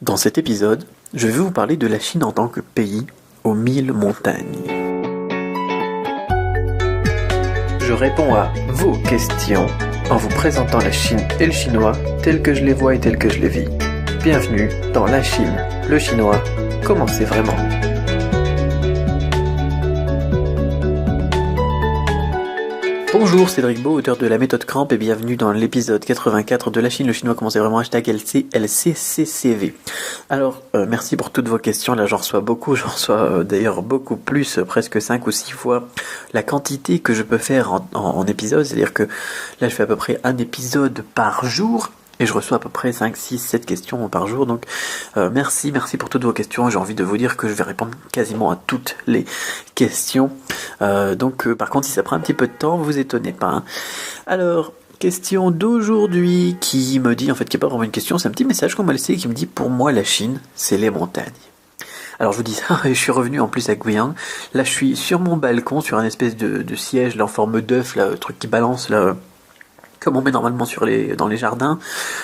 Dans cet épisode, je vais vous parler de la Chine en tant que pays aux 1000 montagnes. Je réponds à vos questions en vous présentant la Chine et le chinois tels que je les vois et tels que je les vis. Bienvenue dans la Chine, le chinois, comment c'est vraiment. Bonjour, c'est Cédric Beau, auteur de la méthode Cramp, et bienvenue dans l'épisode 84 de la Chine, le chinois, comment c'est vraiment, hashtag LCCCV. Alors, merci pour toutes vos questions, là j'en reçois beaucoup, d'ailleurs beaucoup plus, presque 5 ou 6 fois la quantité que je peux faire en épisode, c'est-à-dire que là je fais à peu près un épisode par jour, et je reçois à peu près 5, 6, 7 questions par jour, donc merci pour toutes vos questions. J'ai envie de vous dire que je vais répondre quasiment à toutes les questions. Par contre, si ça prend un petit peu de temps, vous étonnez pas. Hein. Alors, question d'aujourd'hui qui me dit, en fait, qui n'est pas vraiment une question, c'est un petit message qu'on m'a laissé qui me dit, pour moi, la Chine, c'est les montagnes. Alors je vous dis ça, je suis revenu en plus à Guiyang. Là, je suis sur mon balcon, sur un espèce de siège là, en forme d'œuf, là, le truc qui balance là. Comme on met normalement dans les jardins,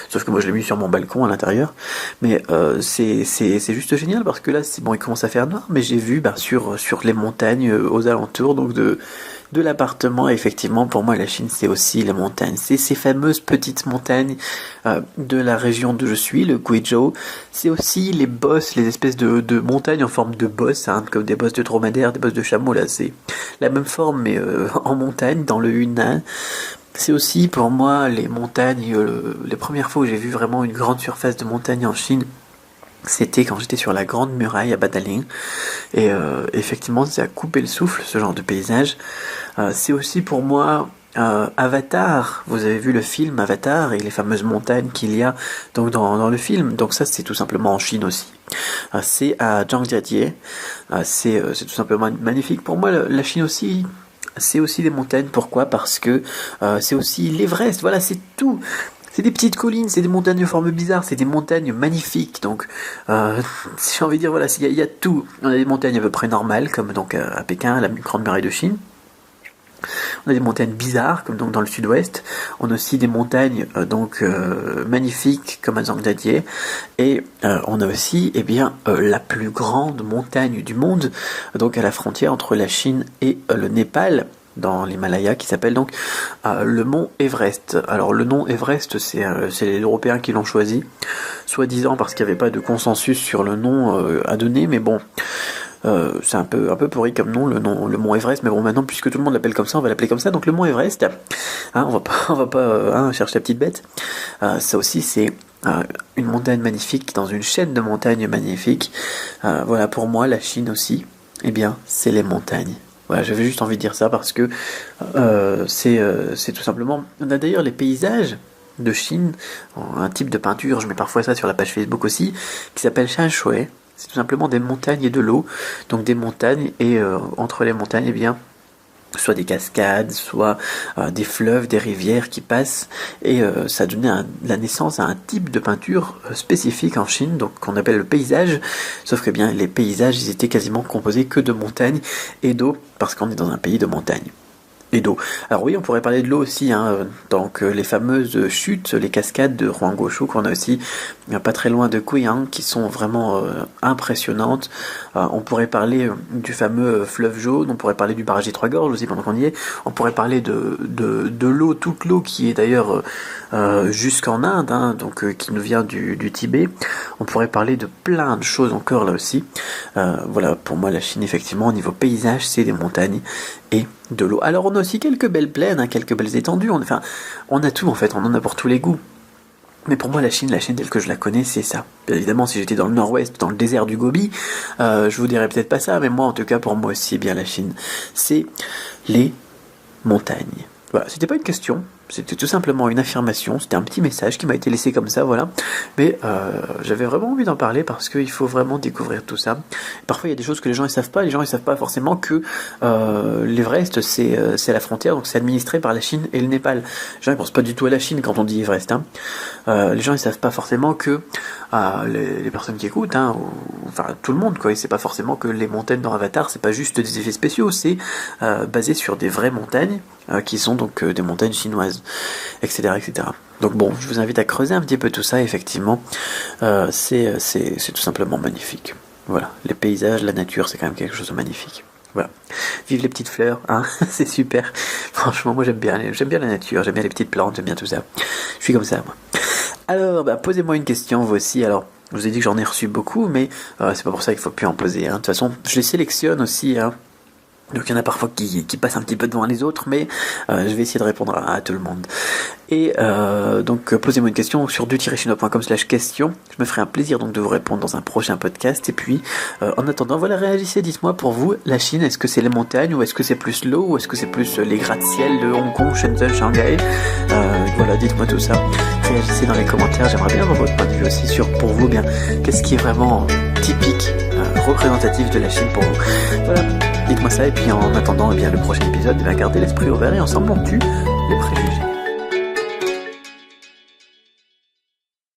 sauf que moi je l'ai mis sur mon balcon à l'intérieur, mais c'est juste génial parce que là il commence à faire noir, mais j'ai vu sur les montagnes aux alentours donc de l'appartement. Et effectivement, pour moi la Chine c'est aussi les montagnes, c'est ces fameuses petites montagnes de la région d'où je suis, le Guizhou. C'est aussi les bosses, les espèces de montagnes en forme de bosses, hein, comme des bosses de dromadaire, des bosses de chameau. Là c'est la même forme mais en montagne dans le Yunnan. C'est aussi pour moi les montagnes, les premières fois où j'ai vu vraiment une grande surface de montagne en Chine, c'était quand j'étais sur la grande muraille à Badaling. Et effectivement, ça a coupé le souffle, ce genre de paysage. C'est aussi pour moi Avatar. Vous avez vu le film Avatar et les fameuses montagnes qu'il y a donc dans le film. Donc ça, c'est tout simplement en Chine aussi. C'est à Zhangjiajie. C'est tout simplement magnifique. Pour moi, la Chine aussi... C'est aussi des montagnes, pourquoi ? Parce que c'est aussi l'Everest, voilà, c'est tout. C'est des petites collines, c'est des montagnes de forme bizarre, c'est des montagnes magnifiques. Donc, j'ai envie de dire, voilà, il y a tout. On a des montagnes à peu près normales, comme donc à Pékin, la grande muraille de Chine. On a des montagnes bizarres, comme donc dans le sud-ouest. On a aussi des montagnes magnifiques, comme à Zhangjiajie. Et on a aussi la plus grande montagne du monde, donc à la frontière entre la Chine et le Népal, dans l'Himalaya, qui s'appelle donc le mont Everest. Alors le nom Everest, c'est les Européens qui l'ont choisi, soi-disant parce qu'il n'y avait pas de consensus sur le nom à donner, mais bon... c'est un peu pourri comme nom, le mont Everest, mais bon, maintenant, puisque tout le monde l'appelle comme ça, on va l'appeler comme ça. Donc le mont Everest, hein, on va pas chercher la petite bête. Ça aussi, c'est une montagne magnifique dans une chaîne de montagnes magnifiques. Voilà, pour moi, la Chine aussi, c'est les montagnes. Voilà, j'avais juste envie de dire ça parce que c'est tout simplement... On a d'ailleurs les paysages de Chine, un type de peinture, je mets parfois ça sur la page Facebook aussi, qui s'appelle Shanshui. C'est tout simplement des montagnes et de l'eau, donc des montagnes et entre les montagnes, soit des cascades, soit des fleuves, des rivières qui passent, et ça a donné la naissance à un type de peinture spécifique en Chine, donc qu'on appelle le paysage, sauf que les paysages, ils étaient quasiment composés que de montagnes et d'eau, parce qu'on est dans un pays de montagnes. Et d'eau. Alors oui, on pourrait parler de l'eau aussi, hein, donc les fameuses chutes, les cascades de Huangguoshu qu'on a aussi pas très loin de Guiyang, qui sont vraiment impressionnantes. On pourrait parler du fameux fleuve jaune, on pourrait parler du barrage des Trois Gorges aussi pendant qu'on y est. On pourrait parler de l'eau, toute l'eau qui est d'ailleurs jusqu'en Inde, hein, donc qui nous vient du Tibet. On pourrait parler de plein de choses encore là aussi. Voilà, pour moi la Chine effectivement au niveau paysage, c'est des montagnes et de l'eau. Alors on a aussi quelques belles plaines, hein, quelques belles étendues, on a tout en fait, on en a pour tous les goûts. Mais pour moi la Chine telle que je la connais, c'est ça. Bien évidemment, si j'étais dans le nord-ouest, dans le désert du Gobi, je vous dirais peut-être pas ça, mais moi en tout cas, pour moi aussi, la Chine, c'est les montagnes. Voilà, c'était pas une question, c'était tout simplement une affirmation, c'était un petit message qui m'a été laissé comme ça, voilà. Mais j'avais vraiment envie d'en parler parce qu'il faut vraiment découvrir tout ça. Parfois il y a des choses que les gens ne savent pas, savent pas forcément que l'Everest c'est la frontière, donc c'est administré par la Chine et le Népal. Les gens ne pensent pas du tout à la Chine quand on dit Everest, hein. Les gens ne savent pas forcément que les personnes qui écoutent, hein, tout le monde, quoi, et c'est pas forcément que les montagnes dans Avatar, c'est pas juste des effets spéciaux, c'est basé sur des vraies montagnes qui sont donc des montagnes chinoises, etc., etc. Donc bon, je vous invite à creuser un petit peu tout ça, effectivement, c'est tout simplement magnifique. Voilà, les paysages, la nature, c'est quand même quelque chose de magnifique. Voilà, vive les petites fleurs, hein, c'est super. Franchement, moi j'aime bien la nature, j'aime bien les petites plantes, j'aime bien tout ça. Je suis comme ça, moi. Alors, posez-moi une question, vous aussi. Alors, je vous ai dit que j'en ai reçu beaucoup, mais c'est pas pour ça qu'il faut plus en poser. Hein. De toute façon, je les sélectionne aussi, hein. Donc il y en a parfois qui passent un petit peu devant les autres, mais je vais essayer de répondre à tout le monde. Et donc posez-moi une question sur du-chinois.com/question. Je me ferai un plaisir donc de vous répondre dans un prochain podcast. Et puis en attendant, voilà, réagissez, dites-moi pour vous, la Chine, est-ce que c'est les montagnes, ou est-ce que c'est plus l'eau, ou est-ce que c'est plus les gratte-ciel de Hong Kong, Shenzhen, Shanghai. Voilà, dites-moi tout ça. Réagissez dans les commentaires, j'aimerais bien avoir votre point de vue aussi sur, pour vous, bien, qu'est-ce qui est vraiment typique, représentatif de la Chine pour vous. Voilà. Dites-moi ça, et puis en attendant le prochain épisode, gardez l'esprit ouvert et ensemble on tue les préjugés.